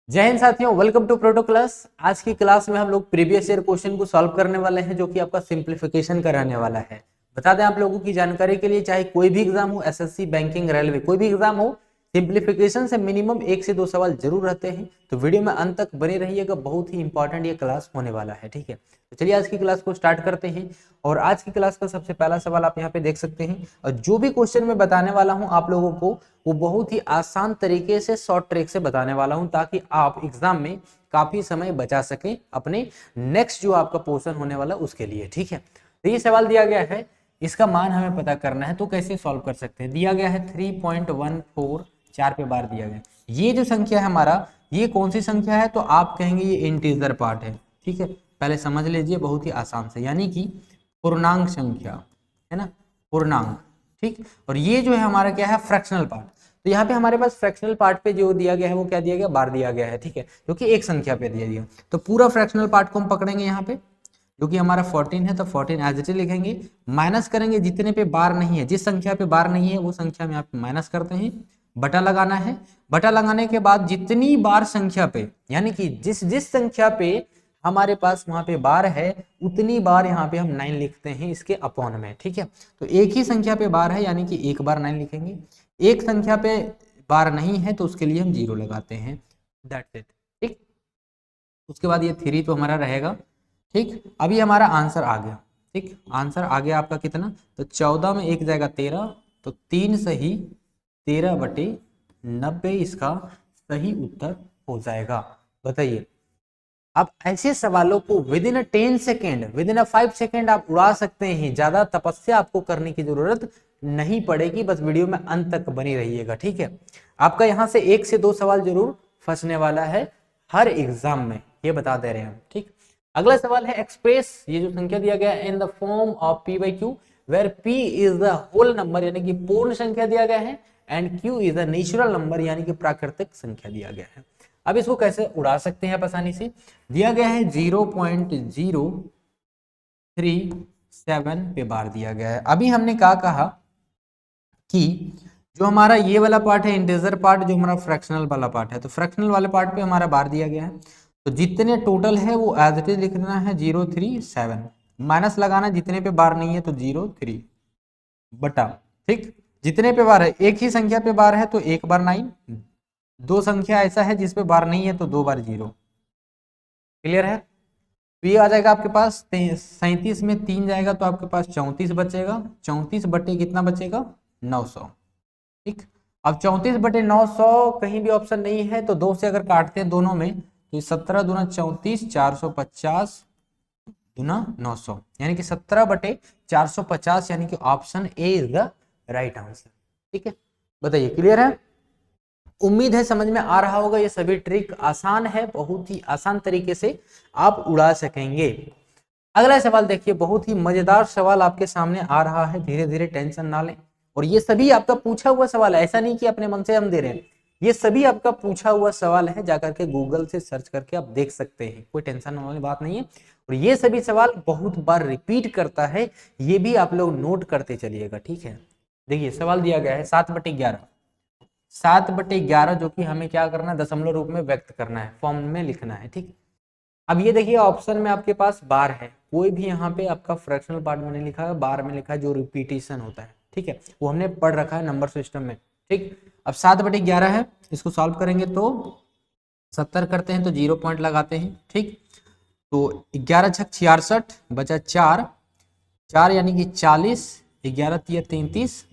जय हिंद साथियों, welcome to proto class. आज की क्लास में हम लोग प्रीवियस ईयर क्वेश्चन को सॉल्व करने वाले हैं, जो कि आपका सिंप्लीफिकेशन कराने वाला है। बता दें आप लोगों की जानकारी के लिए, चाहे कोई भी एग्जाम हो, एसएससी, बैंकिंग, रेलवे, कोई भी एग्जाम हो, सिंप्लीफिकेशन से मिनिमम 1 से 2 सवाल जरूर रहते हैं। तो वीडियो में अंत तक बने रहिएगा, बहुत ही इंपॉर्टेंट ये क्लास होने वाला है। ठीक है, तो चलिए आज की क्लास को स्टार्ट करते हैं। और आज की क्लास का सबसे पहला सवाल आप यहाँ पे देख सकते हैं। और जो भी क्वेश्चन मैं बताने वाला हूँ आप लोगों को, वो बहुत ही आसान तरीके से, शॉर्ट ट्रिक से बताने वाला हूँ, ताकि आप एग्जाम में काफी समय बचा सकें अपने नेक्स्ट जो आपका पोर्शन होने वाला उसके लिए। ठीक है, तो ये सवाल दिया गया है, इसका मान हमें पता करना है। तो कैसे सॉल्व कर सकते हैं? दिया गया है 3.14, 4 पे बार दिया गया। ये जो संख्या है हमारा, ये कौन सी संख्या है? तो आप कहेंगे ये इंटीजर पार्ट है। ठीक है, पहले समझ लीजिए बहुत ही आसान से, यानी कि पूर्णांक संख्या है ना, पूर्णांक। ठीक, और ये जो है हमारा क्या है? Fractional part. तो यहाँ पे हमारे पास फ्रैक्शनल पार्ट पे जो दिया गया है वो क्या दिया गया? बार दिया गया है। ठीक है, क्योंकि एक संख्या पे दिया गया। तो पूरा फ्रैक्शनल पार्ट को हम पकड़ेंगे यहाँ पे, जो कि हमारा 14 है, तो 14 एज इट इज लिखेंगे। माइनस करेंगे जितने पे बार नहीं है, जिस संख्या पे बार नहीं है वो संख्या में आप माइनस करते हैं। बटा लगाना है। बटा लगाने के बाद जितनी बार संख्या पे, यानी कि जिस जिस संख्या पे हमारे पास वहां पे बार है, उतनी बार यहाँ पे हम 9 लिखते हैं इसके अपॉन में। ठीक है, तो एक ही संख्या पे बार है, यानी कि एक बार 9 लिखेंगे। एक संख्या पे बार नहीं है तो उसके लिए हम 0 लगाते हैं। That's it. ठीक, उसके बाद ये 3 तो हमारा रहेगा। ठीक, अभी हमारा आंसर आ गया। ठीक, आंसर आ गया आपका कितना? तो 14 में एक जाएगा 13, तो 3 सही 13/90 इसका सही उत्तर हो जाएगा। बताइए, आप ऐसे सवालों को with in 10 second, with in 5 second आप उड़ा सकते हैं। ज्यादा तपस्या आपको करने की जरूरत नहीं पड़ेगी, बस वीडियो में अंत तक बनी रहिएगा। ठीक है, आपका यहाँ से 1 से 2 सवाल जरूर फंसने वाला है हर एग्जाम में, ये बता दे रहे हैं हम। ठीक, अगला सवाल है एक्सप्रेस, ये जो संख्या दिया गया है, in the form of p/q where p is the whole number, यानी कि पूर्ण संख्या दिया गया है, and q is the natural number, यानी कि प्राकृतिक संख्या दिया गया है। अब इसको कैसे उड़ा सकते हैं आप आसानी से? दिया गया है 0.037 पे बार दिया गया है। अभी हमने क्या कहा कि जो हमारा ये वाला पार्ट है इंटीजर पार्ट, जो हमारा फ्रैक्शनल वाला पार्ट है, तो फ्रैक्शनल वाले पार्ट पे हमारा बार दिया गया है। तो जितने टोटल है वो एज इट इज लिखना है 037, माइनस लगाना जितने पे बार नहीं है तो 03 बटा। ठीक, जितने पे बार है, एक ही संख्या पे बार है तो एक बार 9, दो संख्या ऐसा है जिसपे बार नहीं है तो 2 बार 0। क्लियर है? तो ये आ जाएगा आपके पास 37 में 3 जाएगा तो आपके पास 34 बचेगा। 34 बटे कितना बचेगा? 900। ठीक, अब 34/900 कहीं भी ऑप्शन नहीं है, तो 2 से अगर काटते हैं दोनों में, तो 17 दूना 34, 450 दूना 900, यानी कि 17/450, यानी कि option A is the right answer. ठीक है, बताइए क्लियर है? उम्मीद है समझ में आ रहा होगा। ये सभी ट्रिक आसान है, बहुत ही आसान तरीके से आप उड़ा सकेंगे। अगला सवाल देखिए, बहुत ही मजेदार सवाल आपके सामने आ रहा है, धीरे धीरे टेंशन ना लें। और ये सभी आपका पूछा हुआ सवाल है, ऐसा नहीं कि अपने मन से हम दे रहे हैं, ये सभी आपका पूछा हुआ सवाल है। जाकर के गूगल से सर्च करके आप देख सकते हैं, कोई टेंशन वाली बात नहीं है। और ये सभी सवाल बहुत बार रिपीट करता है, ये भी आप लोग नोट करते चलिएगा। ठीक है, देखिए सवाल दिया गया है 7/11, 7/11 जो कि हमें क्या करना है? दशमलव रूप में व्यक्त करना है, फॉर्म में लिखना है। ठीक, अब ये देखिए ऑप्शन में आपके पास बार है, कोई भी यहाँ पे आपका फ्रैक्शनल पार्ट में नहीं लिखा है, बार में लिखा है जो रिपीटेशन होता है। ठीक है, वो हमने पढ़ रखा है नंबर सिस्टम में। ठीक, अब 7/11 है, इसको सॉल्व करेंगे तो 70 करते हैं तो 0 पॉइंट लगाते हैं। ठीक, तो 11 छक 66 बचा 4, 4 यानी कि 40, 11 तिया 33,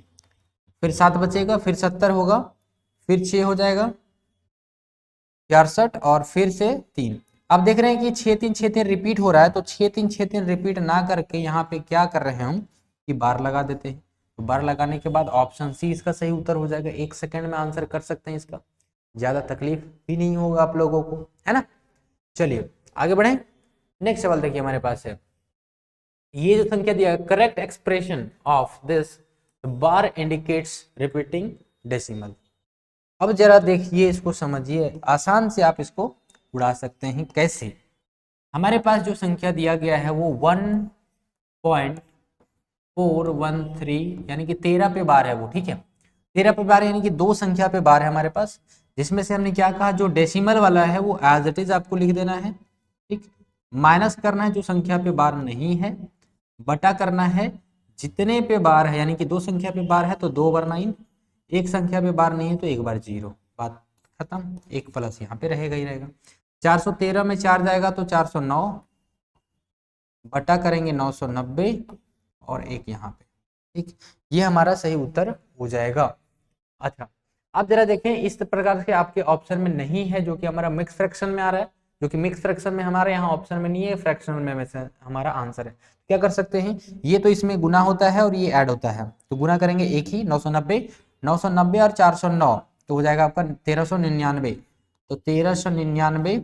फिर 7 बचेगा, फिर 70 होगा, फिर 6 हो जाएगा 66, और फिर से 3। अब देख रहे हैं कि 6 3 रिपीट हो रहा है, तो 6 3 रिपीट ना करके यहाँ पे क्या कर रहे हैं हम कि बार लगा देते हैं। तो बार लगाने के बाद ऑप्शन सी इसका सही उत्तर हो जाएगा। 1 सेकंड में आंसर कर सकते हैं इसका, ज्यादा तकलीफ भी नहीं होगा आप लोगों को, है ना। चलिए आगे बढ़े। नेक्स्ट सवाल देखिए हमारे पास है, ये जो संख्या दिया है, correct expression of this bar indicates repeating decimal. अब जरा देखिए, इसको समझिए, आसान से आप इसको उड़ा सकते हैं। कैसे? हमारे पास जो संख्या दिया गया है वो 1.413, यानी कि 13 पे बार है वो। ठीक है, 13 पे बार है, यानी कि दो संख्या पे बार है हमारे पास। जिसमें से हमने क्या कहा, जो डेसिमल वाला है वो एज इट इज आपको लिख देना है, ठीक। माइनस करना है जो संख्या पे बार नहीं है, बटा करना है जितने पे बार है, यानी कि दो संख्या पे बार है तो 2 बार 9, एक संख्या पे बार नहीं है तो 1 बार 0, बात खत्म। एक प्लस यहाँ पे रहेगा ही रहेगा। 413 में 4 जाएगा तो 409, बटा करेंगे 990 और एक यहाँ पे, ठीक। ये हमारा सही उत्तर हो जाएगा। अच्छा, आप जरा देखें, इस प्रकार से आपके ऑप्शन में नहीं है जो कि हमारा मिक्स फ्रैक्शन में आ रहा है, जो कि मिक्स फ्रैक्शन में हमारे यहाँ ऑप्शन में नहीं है, फ्रैक्शन में से हमारा आंसर है। क्या कर सकते हैं, ये तो इसमें गुना होता है और ये ऐड होता है, तो गुना करेंगे एक ही 990 और 409 तो हो जाएगा आपका 1399, तो 1399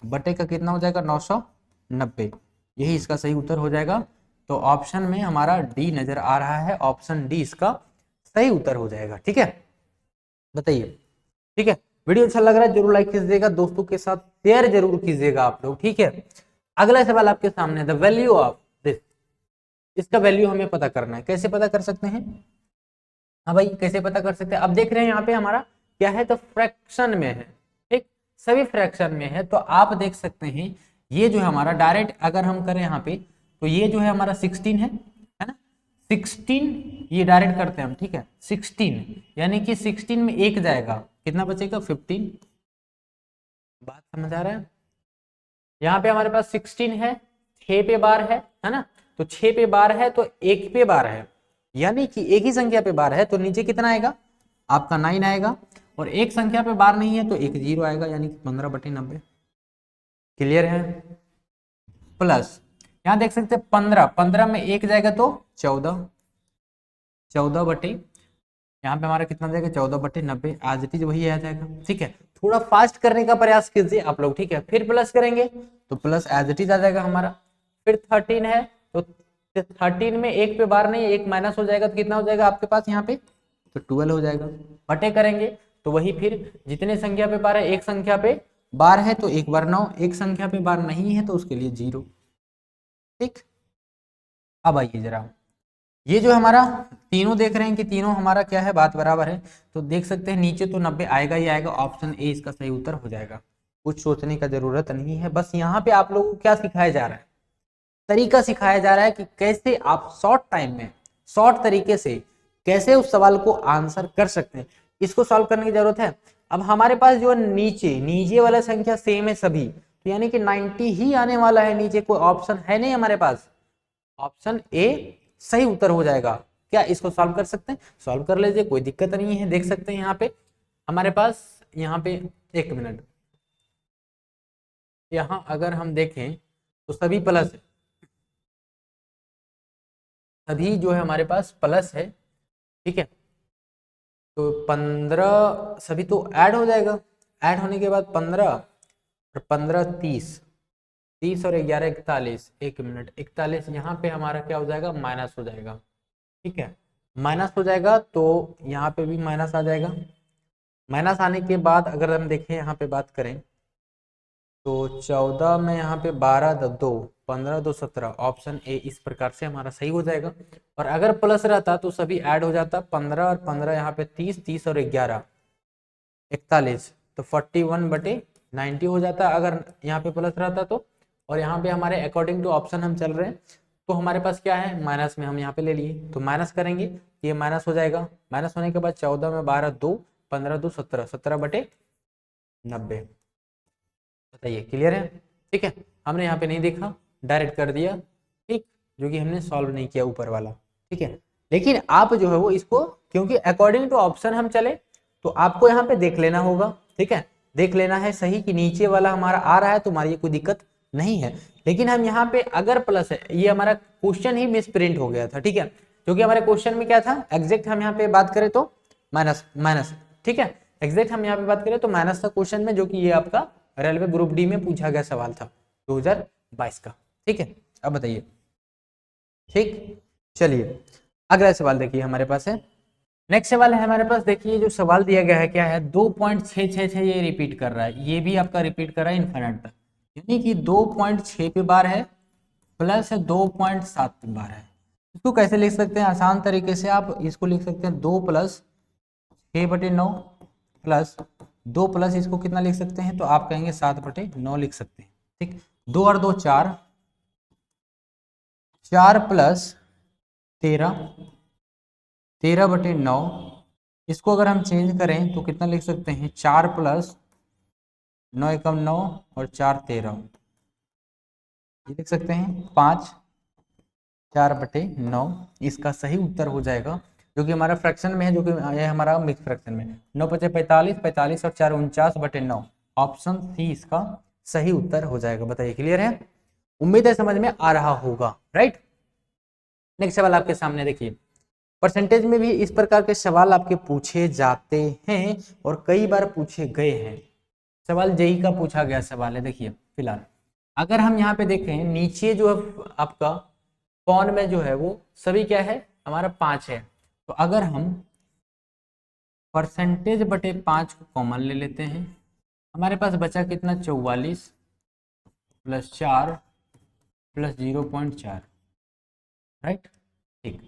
बटे का कितना हो जाएगा 990, यही इसका सही उत्तर हो जाएगा। तो ऑप्शन में हमारा डी नजर आ रहा है, ऑप्शन डी इसका सही उत्तर हो जाएगा। ठीक है, बताइए। ठीक है, वीडियो अच्छा लग रहा है जरूर लाइक कीजिएगा, दोस्तों के साथ शेयर जरूर कीजिएगा आप लोग। ठीक है, अगला सवाल आपके सामने, द वैल्यू ऑफ दिस, इसका वैल्यू हमें पता करना है। कैसे पता कर सकते हैं, हाँ भाई कैसे पता कर सकते हैं। अब देख रहे हैं यहाँ पे हमारा क्या है, तो फ्रैक्शन में है, ठीक, सभी फ्रैक्शन में है। तो आप देख सकते हैं ये जो है हमारा डायरेक्ट अगर हम करें यहाँ पे, तो ये जो है हमारा 16 है ना, 16 ये डायरेक्ट करते हैं हम, ठीक है। 16 यानी कि 16 में एक जाएगा, कितना बचेगा 15, बात समझ आ रहा है। यहाँ पे हमारे पास 16 है, 6 पे बार है ना, तो 6 पे बार है तो 1 पे बार है, यानी कि एक ही संख्या पे बार है तो नीचे कितना आएगा आपका 9 आएगा, और एक संख्या पे बार नहीं है तो एक 0 आएगा, यानी कि 15/90। क्लियर है। प्लस यहाँ देख सकते हैं 15 में एक जाएगा तो 14 यहाँ पे हमारा कितना जाएगा 14/90, आज इट इज वही आ जाएगा। ठीक है, थोड़ा फास्ट करने का प्रयास कीजिए आप लोग। ठीक है, फिर प्लस करेंगे तो प्लस एज इट इज आ जाएगा हमारा। फिर 13 है तो 13 में एक पे बार नहीं, एक माइनस हो जाएगा तो कितना हो जाएगा आपके पास यहाँ पे, तो 12 हो जाएगा। बटे करेंगे तो वही फिर जितने संख्या पे बार है, एक संख्या पे बार है तो 1 बार 9, एक संख्या पे बार नहीं है तो उसके लिए 0। ठीक, अब आइए जरा, ये जो हमारा तीनों देख रहे हैं कि तीनों हमारा क्या है, बात बराबर है, तो देख सकते हैं नीचे तो 90 आएगा ही आएगा, ऑप्शन ए इसका सही उत्तर हो जाएगा। कुछ सोचने का जरूरत नहीं है, बस यहाँ पे आप लोगों को क्या सिखाया जा रहा है, तरीका सिखाया जा रहा है कि कैसे आप शॉर्ट टाइम में शॉर्ट तरीके से कैसे उस सवाल को आंसर कर सकते हैं। इसको सॉल्व करने की जरूरत है। अब हमारे पास जो नीचे वाला संख्या सेम है सभी, तो यानी कि 90 ही आने वाला है, नीचे कोई ऑप्शन है नहीं हमारे पास, ऑप्शन ए सही उत्तर हो जाएगा। क्या इसको सॉल्व कर सकते हैं, सॉल्व कर लीजिए, कोई दिक्कत नहीं है। देख सकते हैं यहाँ पे हमारे पास, यहाँ पे एक मिनट, यहाँ अगर हम देखें तो सभी प्लस है, सभी जो है हमारे पास प्लस है। ठीक है, तो 15 सभी तो ऐड हो जाएगा, ऐड होने के बाद 15 और 15 30, 30 और 11 41, एक मिनट 41, यहाँ पे हमारा क्या हो जाएगा माइनस हो जाएगा। ठीक है, माइनस हो जाएगा तो यहाँ पे भी माइनस आ जाएगा। माइनस आने के बाद अगर हम देखें यहाँ पे बात करें तो 14 में यहाँ पे 12 2 15 2 17, ऑप्शन ए इस प्रकार से हमारा सही हो जाएगा। और अगर प्लस रहता तो सभी ऐड हो जाता, 15 और 15 यहाँ पे 30, 30 और 11 41, तो 41/90 हो जाता अगर यहाँ पे प्लस रहता तो। और यहाँ पे हमारे अकॉर्डिंग टू ऑप्शन हम चल रहे हैं, तो हमारे पास क्या है माइनस में हम यहाँ पे ले लिए, तो माइनस करेंगे ये माइनस हो जाएगा। माइनस होने के बाद 14 में 12 2 15 2 17, 17/90। बताइए क्लियर है। ठीक है, हमने यहाँ पे नहीं देखा, डायरेक्ट कर दिया, ठीक, जो कि हमने सॉल्व नहीं किया ऊपर वाला। ठीक है, लेकिन आप जो है वो इसको, क्योंकि अकॉर्डिंग टू ऑप्शन हम चले तो आपको यहाँ पे देख लेना होगा। ठीक है, देख लेना है सही कि नीचे वाला हमारा आ रहा है तो हमारी कोई दिक्कत नहीं है। लेकिन हम यहाँ पे अगर प्लस है, ये हमारा क्वेश्चन ही मिस प्रिंट हो गया था। ठीक है, क्योंकि हमारे क्वेश्चन में क्या था, एग्जैक्ट हम यहाँ पे बात करें तो माइनस माइनस, ठीक है, एग्जैक्ट हम यहाँ पे बात करें तो माइनस था क्वेश्चन में, जो कि ये आपका रेलवे ग्रुप डी में पूछा गया सवाल था 2022 का। ठीक है, अब बताइए। ठीक, चलिए अगला सवाल देखिए हमारे पास है, नेक्स्ट सवाल है हमारे पास। देखिए जो सवाल दिया गया है क्या है, 2.666 ये रिपीट कर रहा है, ये भी आपका रिपीट कर रहा है इनफिनिट तक, यानी कि 2.6 पे बार है प्लस 2.7 पे बार है। इसको कैसे लिख सकते हैं, आसान तरीके से आप इसको लिख सकते हैं 2 + 6/9 प्लस 2 प्लस इसको कितना लिख सकते हैं, तो आप कहेंगे 7/9 लिख सकते हैं। ठीक, 2 और 2 4, 4 प्लस 13, 13/9। इसको अगर हम चेंज करें तो कितना लिख सकते हैं, 4 प्लस 9 एकम 9 और 4 13, ये लिख सकते हैं 5, 4/9 इसका सही उत्तर हो जाएगा, जो कि हमारा फ्रैक्शन में है, जो कि ये हमारा मिक्स फ्रैक्शन में है। 9 × 5 = 45, 45 और 4 49/9, ऑप्शन सी इसका सही उत्तर हो जाएगा। बताइए क्लियर है? उम्मीद है समझ में आ रहा होगा, राइट। नेक्स्ट सवाल आपके सामने देखिए, परसेंटेज में भी इस प्रकार के सवाल आपके पूछे जाते हैं और कई बार पूछे गए हैं। सवाल जेई का पूछा गया सवाल है। देखिए फिलहाल अगर हम यहाँ पे देखें, नीचे जो आपका कौन में जो है वो सभी क्या है, हमारा 5 है। तो अगर हम %5 को कॉमन ले लेते हैं, हमारे पास बचा कितना, 44 + 4 + 0.4, राइट। ठीक,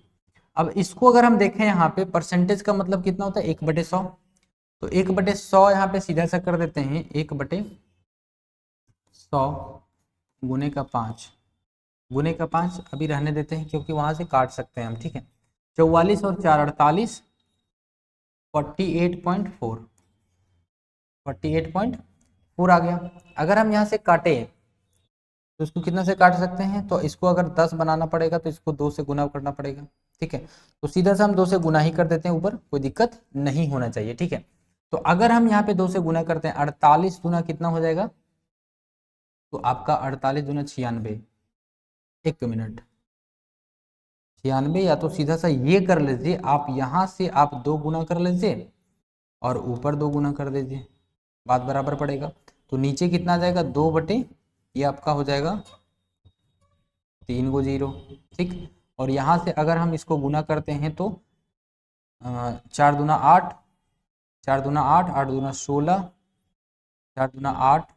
अब इसको अगर हम देखें यहाँ पे, परसेंटेज का मतलब कितना होता है, 1/100। तो 1/100 यहाँ पे सीधा सा कर देते हैं, 1/100 गुने का 5, गुने का 5 अभी रहने देते हैं क्योंकि वहां से काट सकते हैं हम। ठीक है, 44 और 4 48, 48.4, 48.4 आ गया। अगर हम यहाँ से काटे तो इसको कितना से काट सकते हैं, तो इसको अगर 10 बनाना पड़ेगा तो इसको 2 से गुना करना पड़ेगा। ठीक है, तो सीधा से हम 2 से गुना ही कर देते हैं ऊपर, कोई दिक्कत नहीं होना चाहिए। ठीक है, तो अगर हम यहाँ पे 2 से गुना करते हैं, 48 गुना कितना हो जाएगा, तो आपका 48 गुना 96, 1 मिनट 96, या तो सीधा सा ये कर लीजिए आप, यहाँ से आप 2 गुना कर लीजिए और ऊपर 2 गुना कर दीजिए, बात बराबर पड़ेगा। तो नीचे कितना आ जाएगा, 2 ये आपका हो जाएगा 3 को 0। ठीक, और यहाँ से अगर हम इसको गुना करते हैं तो 4 दूना 8, 4 दूना 8, 8 दूना 16, 4 दूना 8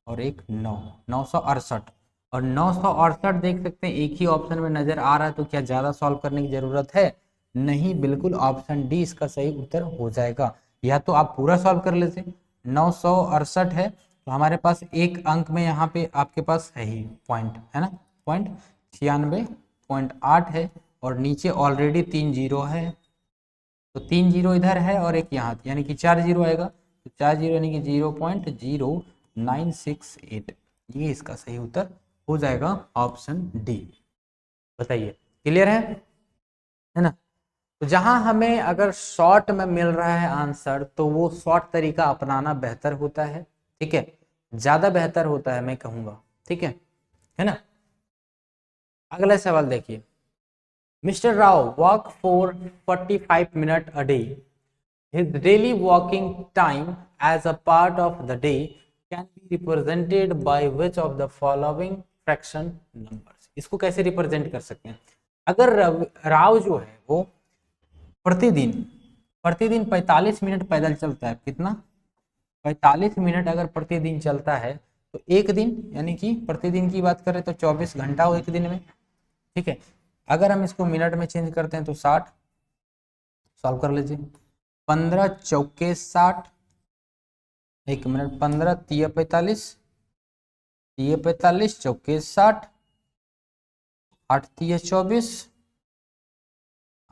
और 1 9, 968। और 968 देख सकते हैं एक ही ऑप्शन में नजर आ रहा है, तो क्या ज़्यादा सॉल्व करने की ज़रूरत है? नहीं, बिल्कुल ऑप्शन डी इसका सही उत्तर हो जाएगा। या तो आप पूरा सॉल्व कर लीजिए, 968 है तो हमारे पास एक अंक में यहाँ पे आपके पास है ही पॉइंट, है ना, पॉइंट 96.8 है, और नीचे ऑलरेडी 3 जीरो है, तो 3 जीरो इधर है और एक यहाँ, यानी कि 4 जीरो आएगा, तो 4 जीरो यानी कि 0.0968, ये इसका सही उत्तर हो जाएगा, ऑप्शन डी। बताइए क्लियर है ना? तो जहां हमें अगर शॉर्ट में मिल रहा है आंसर, तो वो शॉर्ट तरीका अपनाना बेहतर होता है। ठीक है, ज्यादा बेहतर होता है मैं कहूंगा। ठीक है ना? अगला सवाल देखिए, mister Rao walk for 45 minute a day. His daily walking time as a part of the day can be represented by which of the following fraction numbers? इसको कैसे रिप्रेजेंट कर सकते हैं? अगर राव जो है वो प्रतिदिन प्रतिदिन 45 मिनट पैदल चलता है, कितना, 45 मिनट अगर प्रतिदिन चलता है, तो एक दिन, यानी कि प्रतिदिन की बात करें तो 24 घंटा हो एक दिन में। ठीक है, अगर हम इसको मिनट में चेंज करते हैं तो 60, सॉल्व कर लीजिए, 15 चौके 60, 1 मिनट, 15 तिया 45, तिया 45 चौके 60, 8 तिया 24,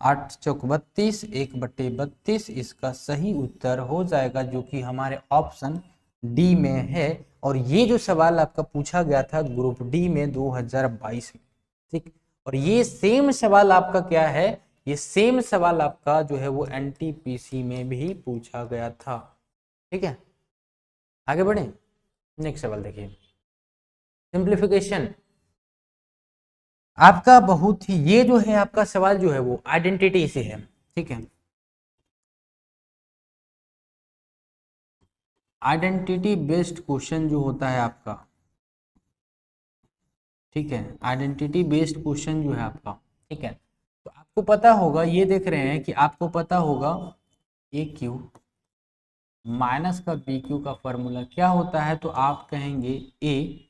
8 चौक 32, 1/32 इसका सही उत्तर हो जाएगा, जो कि हमारे ऑप्शन डी में है। और ये जो सवाल आपका पूछा गया था ग्रुप डी में 2022 में। ठीक, और ये सेम सवाल आपका क्या है, ये सेम सवाल आपका जो है वो एनटीपीसी में भी पूछा गया था। ठीक है, आगे बढ़े, नेक्स्ट सवाल देखिए, सिंप्लीफिकेशन आपका बहुत ही, ये जो है आपका सवाल जो है वो आइडेंटिटी से है। ठीक है, आइडेंटिटी बेस्ड क्वेश्चन जो होता है आपका, ठीक है, आइडेंटिटी बेस्ड क्वेश्चन जो है आपका, ठीक है, तो आपको पता होगा, ये देख रहे हैं कि आपको पता होगा ए क्यू माइनस का बी क्यू का फॉर्मूला क्या होता है, तो आप कहेंगे ए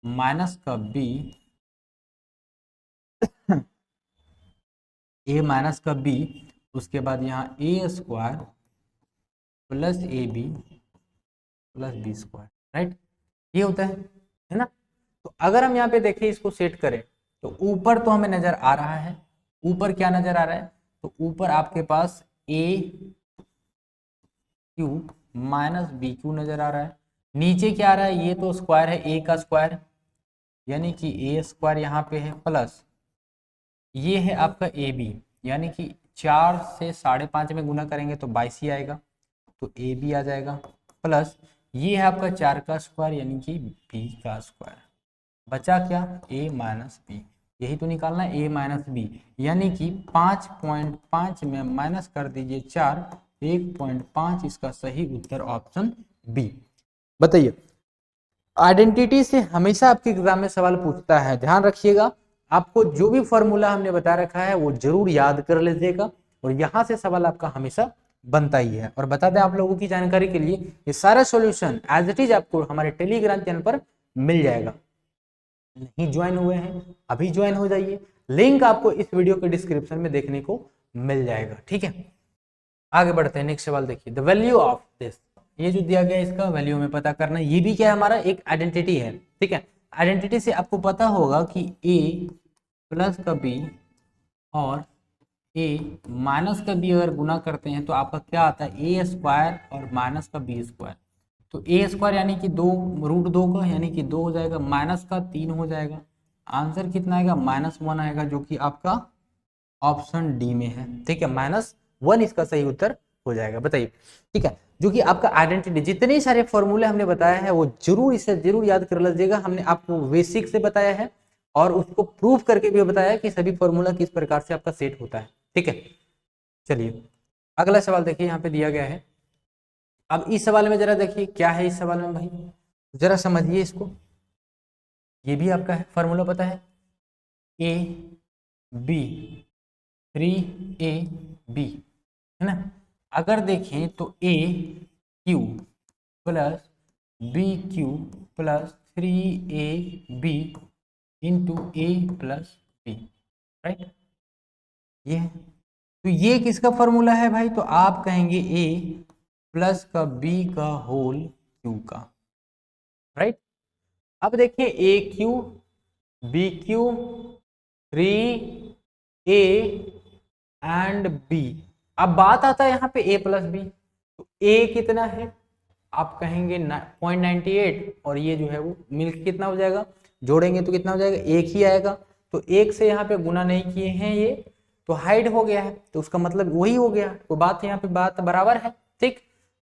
माइनस का बी, ए माइनस का बी, उसके बाद यहाँ A square plus A B plus B square, right, ये होता है ना। तो अगर हम यहाँ पे देखें इसको सेट करें तो ऊपर तो हमें नजर आ रहा है, ऊपर क्या नजर आ रहा है, तो ऊपर आपके पास ए क्यू माइनस बी क्यू नजर आ रहा है, नीचे क्या आ रहा है, ये तो स्क्वायर है ए का स्क्वायर यानी कि ए स्क्वायर यहाँ पे है, प्लस ये है आपका ए बी यानी कि 4 से 5.5 में गुना करेंगे तो 22 ही आएगा, तो ए बी आ जाएगा, प्लस ये है आपका 4 का स्क्वायर यानी कि बी का स्क्वायर, बचा क्या, a माइनस बी, यही तो निकालना है a माइनस बी, यानी कि 5.5 में माइनस कर दीजिए 4, 1.5, इसका सही उत्तर ऑप्शन बी। बताइए, आइडेंटिटी से हमेशा आपके एग्जाम में सवाल पूछता है, ध्यान रखिएगा, आपको जो भी फॉर्मूला हमने बता रखा है वो जरूर याद कर लीजिएगा और यहाँ से सवाल आपका हमेशा बनता ही है। और बता दें आप लोगों की जानकारी के लिए, ये सारा सॉल्यूशन एज इट इज आपको हमारे टेलीग्राम चैनल पर मिल जाएगा। नहीं ज्वाइन हुए हैं अभी ज्वाइन हो जाइए, लिंक आपको इस वीडियो के डिस्क्रिप्शन में देखने को मिल जाएगा, ठीक है। आगे बढ़ते हैं, नेक्स्ट सवाल देखिए, द वैल्यू ऑफ दिस, ये जो दिया गया इसका वैल्यू में पता करना, ये भी क्या है हमारा एक आइडेंटिटी है, ठीक है। आइडेंटिटी से आपको पता होगा कि a प्लस का b और a माइनस का b अगर गुना करते हैं तो आपका क्या आता है, a स्क्वायर और माइनस का b स्क्वायर, तो a स्क्वायर यानी कि 2√2 का यानी कि 2 हो जाएगा, माइनस का 3 हो जाएगा, आंसर कितना आएगा, -1 आएगा, जो कि आपका ऑप्शन डी में है, ठीक है, -1 इसका सही उत्तर हो जाएगा। बताइए, ठीक है, जो कि आपका आइडेंटिटी, जितने सारे फॉर्मूले हमने बताया है वो जरूर इसे जरूर याद कर लीजिएगा, हमने आपको बेसिक से बताया है और उसको प्रूफ करके भी बताया कि सभी फॉर्मूला किस प्रकार से आपका सेट होता है, ठीक है। चलिए अगला सवाल देखिए, यहाँ पे दिया गया है, अब इस सवाल में जरा देखिए क्या है इस सवाल में भाई, जरा समझिए इसको, ये भी आपका है फॉर्मूला पता है, ए बी 3ab है ना। अगर देखें तो A cube plus B cube plus 3ab into A plus B, right, ये है। तो ये किसका फॉर्मूला है भाई, तो आप कहेंगे ए प्लस का बी का होल क्यू का, राइट। अब देखिए A cube B cube 3a and B, अब बात आता है यहाँ पे a प्लस बी, तो a कितना है, आप कहेंगे 0.98 और ये जो है वो मिल्क कितना हो जाएगा, जोड़ेंगे तो कितना हो जाएगा, 1 ही आएगा, तो 1 से यहाँ पे गुना नहीं किए हैं ये तो हाइड हो गया है, तो उसका मतलब वही हो गया, तो बात यहाँ पे बात बराबर है, ठीक,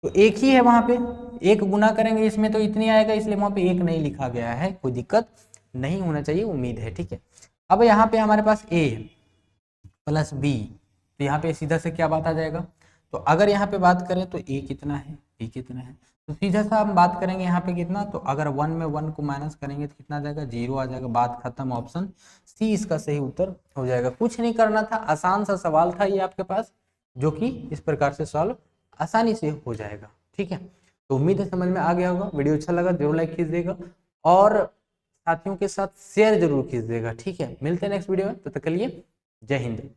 तो 1 ही है वहां पे, 1 गुना करेंगे इसमें तो इतनी आएगा, इसलिए वहां पे 1 नहीं लिखा गया है, कोई दिक्कत नहीं होना चाहिए, उम्मीद है, ठीक है। अब यहाँ पे हमारे पास a प्लस बी, तो यहाँ पे सीधा से क्या बात आ जाएगा, तो अगर यहाँ पे बात करें तो a कितना है, b कितना है, तो सीधा सा हम बात करेंगे यहाँ पे कितना, तो अगर 1 में 1 को माइनस करेंगे तो कितना आ जाएगा, 0 आ जाएगा, बात खत्म, ऑप्शन सी इसका सही उत्तर हो जाएगा। कुछ नहीं करना था, आसान सा सवाल था ये आपके पास, जो कि इस प्रकार से सॉल्व आसानी से हो जाएगा, ठीक है। तो उम्मीद है समझ में आ गया होगा, वीडियो अच्छा लगा जरूर लाइक कीजिएगा और साथियों के साथ शेयर जरूर कीजिएगा, ठीक है। मिलते हैं नेक्स्ट वीडियो में, तब तक के लिए जय हिंद।